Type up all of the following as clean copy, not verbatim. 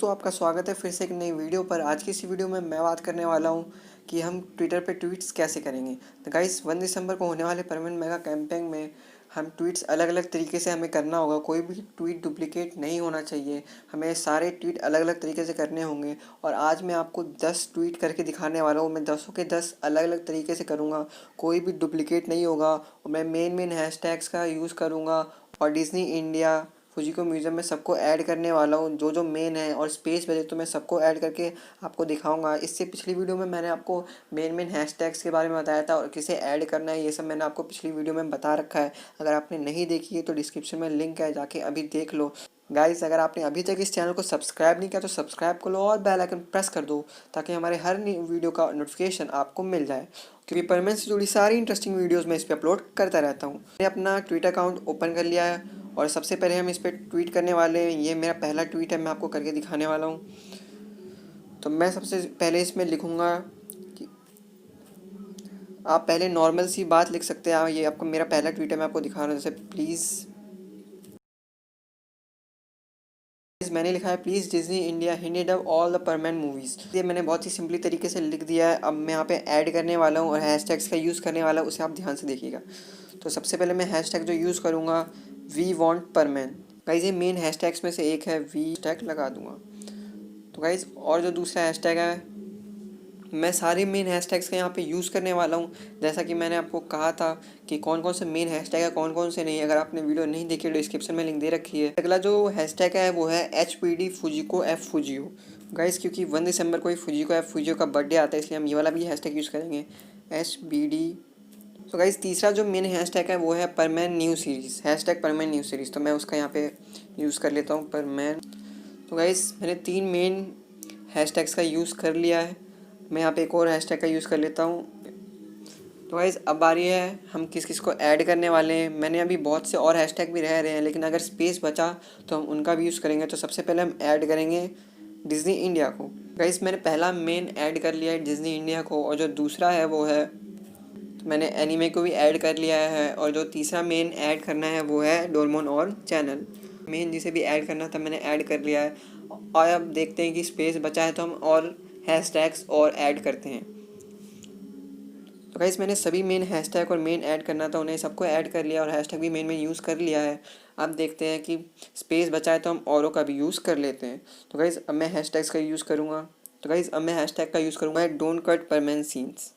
दोस्तों, आपका स्वागत है फिर से एक नई वीडियो पर। आज की इस वीडियो में मैं बात करने वाला हूं कि हम ट्विटर पे ट्वीट्स कैसे करेंगे। तो गाइस 1 दिसंबर को होने वाले परमानेंट मेगा कैंपेन में हम ट्वीट्स अलग अलग तरीके से हमें करना होगा। कोई भी ट्वीट डुप्लीकेट नहीं होना चाहिए, हमें सारे ट्वीट अलग अलग तरीके से करने होंगे। और आज मैं आपको 10 ट्वीट करके दिखाने वाला हूँ। मैं 10 के 10 अलग अलग तरीके से करूँगा, कोई भी डुप्लीकेट नहीं होगा। और मैं मेन हैशटैग्स का यूज़ करूँगा और डिज्नी इंडिया, फुजीको म्यूज़ियम में सबको ऐड करने वाला हूँ। जो जो मेन है और स्पेस बचे तो मैं सबको ऐड करके आपको दिखाऊंगा। इससे पिछली वीडियो में मैंने आपको मेन हैशटैग्स के बारे में बताया था और किसे ऐड करना है, ये सब मैंने आपको पिछली वीडियो में बता रखा है। अगर आपने नहीं देखी है तो डिस्क्रिप्शन में लिंक है, जाके अभी देख लो। गाइस, अगर आपने अभी तक इस चैनल को सब्सक्राइब नहीं किया तो सब्सक्राइब कर लो और बेल आइकन प्रेस कर दो, ताकि हमारे हर वीडियो का नोटिफिकेशन आपको मिल जाए। क्योंकि परमानेंट से जुड़ी सारी इंटरेस्टिंग वीडियोस मैं इस पर अपलोड करता रहता हूँ। मैंने अपना ट्विटर अकाउंट ओपन कर लिया है और सबसे पहले हम इस पर ट्वीट करने वाले हैं। ये मेरा पहला ट्वीट है, मैं आपको करके दिखाने वाला हूँ। तो मैं सबसे पहले इसमें लिखूँगा कि आप पहले नॉर्मल सी बात लिख सकते हैं। ये आपको मेरा पहला ट्वीट है, मैं आपको दिखा रहा हूँ। जैसे प्लीज़, मैंने लिखा है please Disney India Hindi dub all the permanent movies. ये मैंने बहुत ही सिंपली तरीके से लिख दिया है। अब मैं यहाँ पे ऐड करने वाला हूँ और हैशटैग्स का यूज़ करने वाला हूँ, उसे आप ध्यान से देखिएगा। तो सबसे पहले मैं हैशटैग जो यूज़ करूँगा, वी वॉन्ट परमानेंट। गाइज ये मेन हैशटैग्स में से एक है, वी टैग लगा दूँगा। तो गाइज और जो दूसरा हैशटैग है, मैं सारे मेन हैशटैग्स का यहाँ पे यूज़ करने वाला हूँ। जैसा कि मैंने आपको कहा था कि कौन कौन से मेन हैशटैग है, कौन कौन से नहीं। अगर आपने वीडियो नहीं देखी तो डिस्क्रिप्शन में लिंक दे रखी है। अगला जो हैशटैग है वो है HPD फुजिको एफ फुजियो। गाइस क्योंकि 1 दिसंबर को ही फुजिको एफ फुजियो का बर्थडे आता है, इसलिए हम ये वाला भी हैशटैग यूज़ करेंगे, HBD। तो गाइस तीसरा जो मेन हैशटैग है वो है परमैन new series, hashtag परमैन new series. तो मैं उसका यहाँ पे यूज़ कर लेता हूँ, परमैन। तो गाइस मैंने 3 मेन हैशटैग्स का यूज़ कर लिया है। मैं यहाँ पे एक और हैशटैग का यूज़ कर लेता हूँ। तो गाइस अब बारी है हम किस किस को ऐड करने वाले हैं। मैंने अभी बहुत से और हैशटैग भी रह रहे हैं, लेकिन अगर स्पेस बचा तो हम उनका भी यूज़ करेंगे। तो सबसे पहले हम ऐड करेंगे डिज्नी इंडिया को। गाइस मैंने पहला मेन ऐड कर लिया है डिज्नी इंडिया को, और जो दूसरा है वो है, तो मैंने एनीमे को भी ऐड कर लिया है। और जो तीसरा मेन ऐड करना है वो है डोरेमोन और चैनल। मेन जिसे भी ऐड करना था मैंने ऐड कर लिया है। और अब देखते हैं कि स्पेस बचा है तो हम और हैशटैग्स और ऐड करते हैं। तो गाइस मैंने सभी मेन हैशटैग और मेन ऐड करना था उन्हें सबको ऐड कर लिया और हैशटैग भी मेन में यूज़ कर लिया है। अब देखते हैं कि स्पेस बचा है तो हम औरों का भी यूज़ कर लेते हैं। तो गाइस अब मैं हैशटैग्स का यूज़ करूँगा। तो गाइस अब मैं हैशटैग का यूज़ करूँगा don't cut permanent scenes.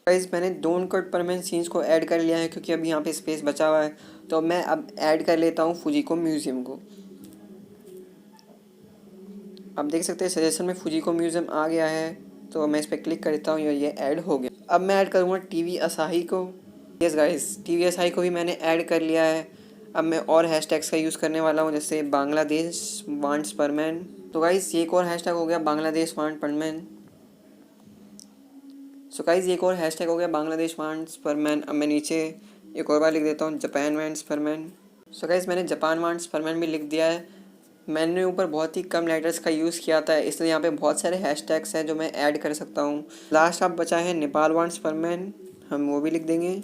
Guys मैंने डोंट कट परमानेंट सीन्स को ऐड कर लिया है, क्योंकि अब यहाँ पे स्पेस बचा हुआ है। तो मैं अब ऐड कर लेता हूँ फुजिको म्यूज़ियम को। अब देख सकते हैं सजेशन में फुजिको म्यूज़ियम आ गया है, तो मैं इस पर क्लिक करता हूँ, ये ऐड हो गया। अब मैं ऐड करूँगा टीवी असाही को। यस गाइस, टीवी असाही को भी मैंने ऐड कर लिया है। अब मैं और हैशटैग्स का यूज़ करने वाला हूँ, जैसे बांग्लादेश वांट्स परमैन। तो गाइस ये एक और हैशटैग हो गया, बांग्लादेश वांट परमैन। सो गाइस ये एक और हैशटैग हो गया, बांग्लादेश वांट्स परमैन। अब मैं नीचे एक और बार लिख देता हूँ, जापान वांट्स परमैन। सो गाइस मैंने जापान वांट्स परमैन भी लिख दिया है। मैंने ऊपर बहुत ही कम लेटर्स का यूज़ किया था, इसलिए यहाँ पे बहुत सारे हैशटैग्स हैं जो मैं ऐड कर सकता हूँ। लास्ट अब बचा है नेपाल वांट्स परमैन, हम वो भी लिख देंगे।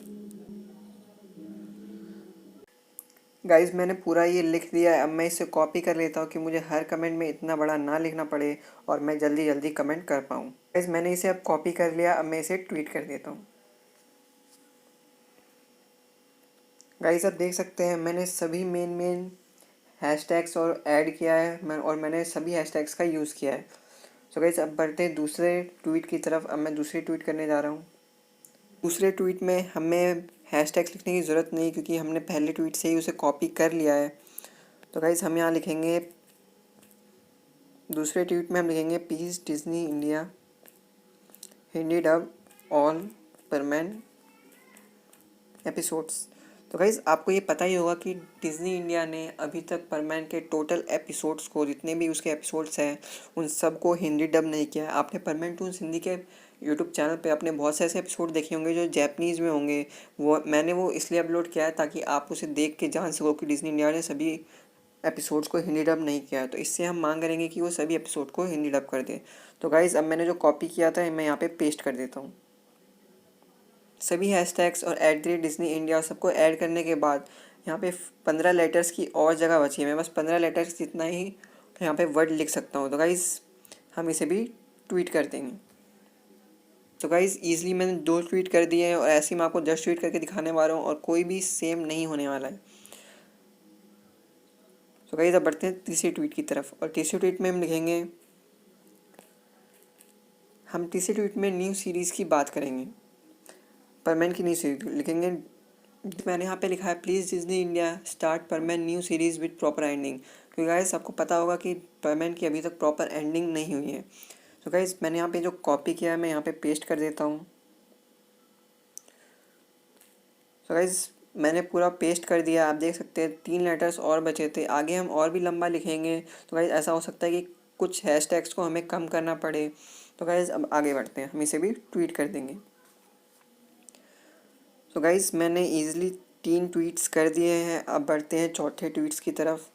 गाइस मैंने पूरा ये लिख दिया है। अब मैं इसे कॉपी कर लेता हूँ कि मुझे हर कमेंट में इतना बड़ा ना लिखना पड़े और मैं जल्दी जल्दी कमेंट कर पाऊँ। गाइस मैंने इसे अब कॉपी कर लिया, अब मैं इसे ट्वीट कर देता हूँ। गाइस अब देख सकते हैं मैंने सभी मेन हैशटैग्स और ऐड किया है, और मैंने सभी हैशटैग्स का यूज़ किया है। सो गाइस अब बढ़ते हैं दूसरे ट्वीट की तरफ। अब मैं दूसरी ट्वीट करने जा रहा हूँ। दूसरे ट्वीट में हमें हैशटैग्स लिखने की ज़रूरत नहीं, क्योंकि हमने पहले ट्वीट से ही उसे कॉपी कर लिया है। तो गाइस हम यहाँ लिखेंगे, दूसरे ट्वीट में हम लिखेंगे please Disney India Hindi dub all परमैन episodes. तो गाइज़ आपको ये पता ही होगा कि डिज्नी इंडिया ने अभी तक परमैन के टोटल एपिसोड्स को, जितने भी उसके एपिसोड्स हैं, उन सब को हिंदी डब नहीं किया है। आपने परमैन टून्स हिंदी के यूट्यूब चैनल पे अपने बहुत से ऐसे एपिसोड देखे होंगे जो जैपनीज़ में होंगे। वो मैंने वो इसलिए अपलोड किया है ताकि आप उसे देख के जान सको कि डिज्नी इंडिया ने सभी एपिसोड्स को हिंदी डब नहीं किया है। तो इससे हम मांग करेंगे कि वो सभी एपिसोड को हिंदी डब कर दे। तो गाइज़ अब मैंने जो कॉपी किया था मैं यहाँ पे पेस्ट कर देता हूँ। सभी हैशटैग्स और @डिज्नी इंडिया सबको ऐड करने के बाद यहाँ पे 15 लेटर्स की और जगह बची है। मैं बस 15 लेटर्स जितना ही यहाँ पे वर्ड लिख सकता हूँ। तो गाइज़ हम इसे भी ट्वीट कर देंगे। तो गाइज़ ईज़िली मैंने 2 ट्वीट कर दिए हैं और ऐसे ही मैं आपको 10 ट्वीट करके दिखाने वाला हूँ और कोई भी सेम नहीं होने वाला है। तो गाइज़ अब बढ़ते हैं तीसरी ट्वीट की तरफ, और तीसरी ट्वीट में हम लिखेंगे, हम तीसरी ट्वीट में न्यू सीरीज़ की बात करेंगे। परमैन की न्यू सीरीज लिखेंगे। मैंने यहाँ पे लिखा है please Disney India start परमैन new series with proper ending, क्योंकि गाइस आपको पता होगा कि परमैन की अभी तक प्रॉपर एंडिंग नहीं हुई है। तो गाइस मैंने यहाँ पे जो कॉपी किया है मैं यहाँ पे पेस्ट कर देता हूँ। तो गाइस मैंने पूरा पेस्ट कर दिया, आप देख सकते हैं 3 लेटर्स और बचे थे, आगे हम और भी लंबा लिखेंगे। तो गाइस ऐसा हो सकता है कि कुछ हैशटैग्स को हमें कम करना पड़े। तो गाइस अब आगे बढ़ते हैं, हम इसे भी ट्वीट कर देंगे। तो गाइस मैंने ईज़िली 3 ट्वीट्स कर दिए हैं, अब बढ़ते हैं चौथे ट्वीट्स की तरफ।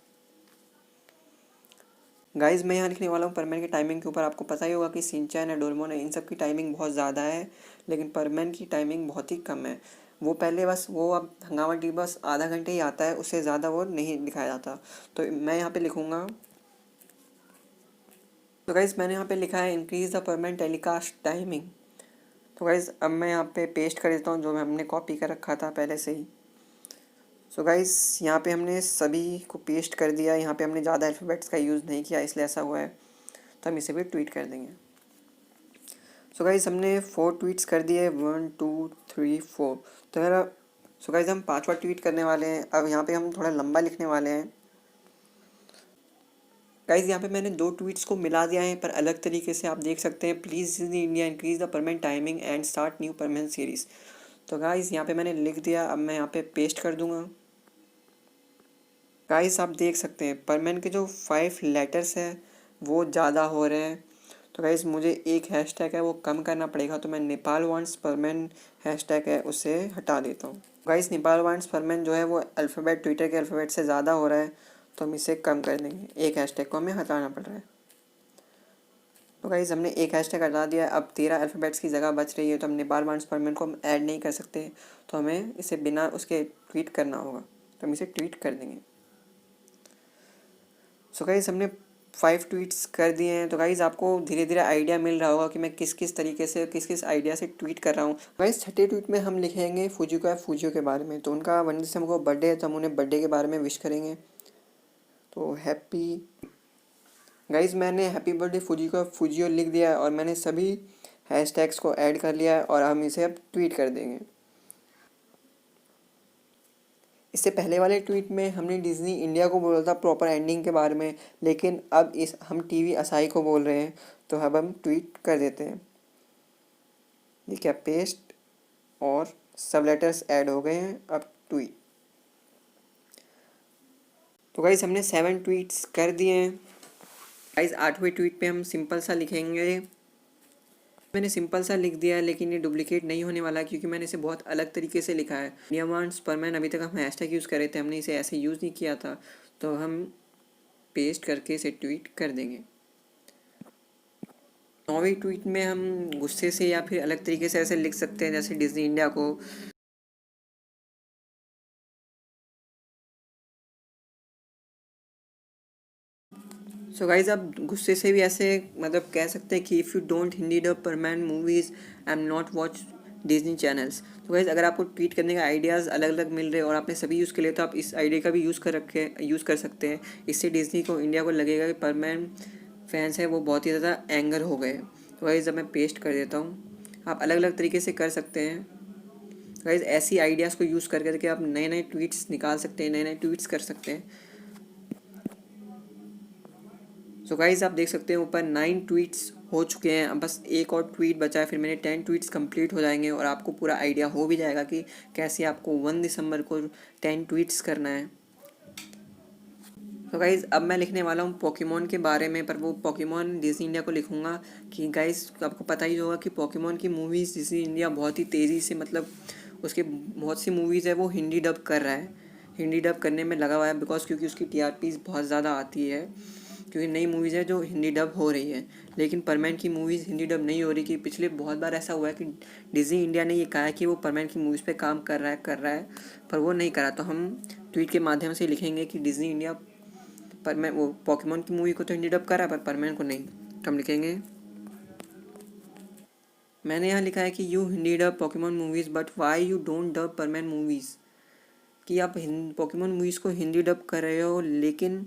गाइस मैं यहाँ लिखने वाला हूँ परमैन की टाइमिंग के ऊपर। आपको पता ही होगा कि शिनचैन है, डोरेमोन है, इन सब की टाइमिंग बहुत ज़्यादा है, लेकिन परमैन की टाइमिंग बहुत ही कम है। वो पहले बस वो अब हंगामा टी बस आधा घंटे ही आता है, उससे ज़्यादा वो नहीं दिखाया जाता। तो मैं यहाँ पे लिखूँगा, तो गाइस मैंने यहाँ पे लिखा है इंक्रीज़ द परमैन टेलीकास्ट टाइमिंग। तो गाइस अब मैं यहाँ पे पेस्ट कर देता हूँ जो हमने कॉपी कर रखा था पहले से ही। सो गाइस यहाँ पे हमने सभी को पेस्ट कर दिया, यहाँ पे हमने ज़्यादा अल्फ़ाबेट्स का यूज़ नहीं किया इसलिए ऐसा हुआ है। तो हम इसे भी ट्वीट कर देंगे। सो गाइस हमने 4 ट्वीट्स कर दिए, 1 2 3 4। तो मेरा सो गाइस हम 5वां ट्वीट करने वाले हैं। अब यहाँ पे हम थोड़ा लंबा लिखने वाले हैं। गाइस यहाँ पे मैंने 2 ट्वीट्स को मिला दिया है पर अलग तरीके से, आप देख सकते हैं please Disney India increase the permanent timing and start new permanent series. तो गाइस यहाँ पे मैंने लिख दिया, अब मैं यहाँ पे पेस्ट कर दूंगा। गाइस आप देख सकते हैं परमैन के जो 5 लेटर्स हैं वो ज़्यादा हो रहे हैं। तो गाइस मुझे एक हैशटैग है वो कम करना पड़ेगा, तो मैं नेपाल वांट्स परमैन हैशटैग है उसे हटा देता हूँ। गाइस नेपाल वांट्स परमैन जो है वो अल्फ़ाबेट ट्विटर के अल्फ़ाबेट से ज़्यादा हो रहा है, तो हम इसे कम कर देंगे, एक हैशटैग को हमें हटाना पड़ रहा है। तो गाइस हमने एक हैशटैग हटा दिया, अब 13 अल्फ़ाबेट्स की जगह बच रही है, तो हम नेपाल वांट्स परमैन को हम ऐड नहीं कर सकते, तो हमें इसे बिना उसके ट्वीट करना होगा, तो हम इसे ट्वीट कर देंगे। सो गाइज़ हमने 5 ट्वीट्स कर दिए हैं। तो गाइज़ आपको धीरे धीरे आइडिया मिल रहा होगा कि मैं किस किस तरीके से किस किस आइडिया से ट्वीट कर रहा हूँ। गाइज़ छठे ट्वीट में हम लिखेंगे फुजियो के बारे में। तो उनका 1 दिसंबर को बर्थडे है, तो हम उन्हें बर्थडे के बारे में विश करेंगे। तो हैप्पी गाइज़ मैंने हैप्पी बर्थडे फुजियो लिख दिया है और मैंने सभी हैशटैग्स को ऐड कर लिया है और हम इसे अब ट्वीट कर देंगे। इससे पहले वाले ट्वीट में हमने डिज्नी इंडिया को बोला था प्रॉपर एंडिंग के बारे में, लेकिन अब इस हम टीवी असाई को बोल रहे हैं, तो अब हम ट्वीट कर देते हैं। ये क्या पेस्ट और सब लेटर्स ऐड हो गए हैं, अब ट्वीट। तो गाइज हमने 7 ट्वीट्स कर दिए हैं। गाइज 8वें ट्वीट पे हम सिंपल सा लिखेंगे। मैंने सिंपल सा लिख दिया है लेकिन ये डुप्लीकेट नहीं होने वाला क्योंकि मैंने इसे बहुत अलग तरीके से लिखा है। नियमांस परमैन अभी तक हम हैशटैग यूज़ कर रहे थे, हमने इसे ऐसे यूज़ नहीं किया था, तो हम पेस्ट करके इसे ट्वीट कर देंगे। 9वीं ट्वीट में हम गुस्से से या फिर अलग तरीके से ऐसे लिख सकते हैं जैसे डिज्नी इंडिया को सो गाइज आप गुस्से से भी ऐसे मतलब कह सकते हैं कि if you don't Hindi dub परमैन movies I am not watch Disney channels. तो गाइज अगर आपको ट्वीट करने का आइडियाज़ अलग अलग मिल रहे हैं और आपने सभी यूज़ कर लिए, तो आप इस आइडिया का भी यूज़ कर सकते हैं। इससे डिज्नी को इंडिया को लगेगा कि परमैन फैंस है वो बहुत ही ज़्यादा एंगर हो गए। तो गाइज अब मैं पेस्ट कर देता हूँ, आप अलग अलग तरीके से कर सकते हैं। गाइज ऐसी आइडियाज़ को यूज़ कर करके आप नए नए ट्वीट्स निकाल सकते हैं, नए नए ट्वीट्स कर सकते हैं। सो गाइज आप देख सकते हैं ऊपर 9 ट्वीट्स हो चुके हैं, अब बस एक और ट्वीट बचा है, फिर मेरे 10 ट्वीट्स कंप्लीट हो जाएंगे और आपको पूरा आइडिया हो भी जाएगा कि कैसे आपको 1 दिसंबर को 10 ट्वीट्स करना है। तो गाइज़ अब मैं लिखने वाला हूँ पोकेमॉन के बारे में, पर वो पोकेमॉन डिज्नी इंडिया को लिखूँगा कि गाइज़ आपको पता ही होगा कि पोकेमॉन की मूवीज़ डिज्नी इंडिया बहुत ही तेज़ी से मतलब उसके बहुत सी मूवीज़ है वो हिंदी डब कर रहा है, हिंदी डब करने में लगा हुआ है क्योंकि उसकी TRPs बहुत ज़्यादा आती है, क्योंकि नई मूवीज़ है जो हिंदी डब हो रही है। लेकिन परमैन की मूवीज़ हिंदी डब नहीं हो रही, कि पिछले बहुत बार ऐसा हुआ है कि डिज्नी इंडिया ने ये कहा है कि वो परमैन की मूवीज़ पे काम कर रहा है पर वो नहीं करा। तो हम ट्वीट के माध्यम से लिखेंगे कि डिज्नी इंडिया पर मैं वो पोकेमोन की मूवी को तो हिंदी डब करा पर परमैन को नहीं। तो हम लिखेंगे, मैंने यहाँ लिखा है कि you Hindi dub Pokemon movies but why you don't dub परमैन movies, कि आप पोकेमोन मूवीज़ को हिंदी डब कर रहे हो लेकिन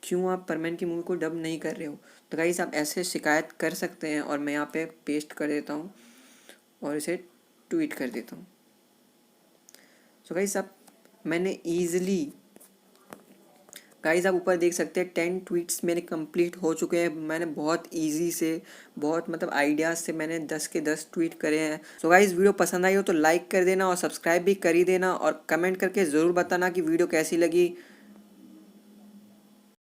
क्यों आप परमैन की मूवी को डब नहीं कर रहे हो। तो गाइस आप ऐसे शिकायत कर सकते हैं और मैं यहाँ पे पेस्ट कर देता हूँ और इसे ट्वीट कर देता हूँ। सो गाइस आप मैंने ईज़िली, गाइस आप ऊपर देख सकते हैं 10 ट्वीट्स मेरे कंप्लीट हो चुके हैं। मैंने बहुत इजी से, बहुत मतलब आइडियाज़ से मैंने 10 के 10 ट्वीट करे हैं। सो गाइस वीडियो पसंद आई हो तो लाइक कर देना और सब्सक्राइब भी कर ही देना और कमेंट करके ज़रूर बताना कि वीडियो कैसी लगी।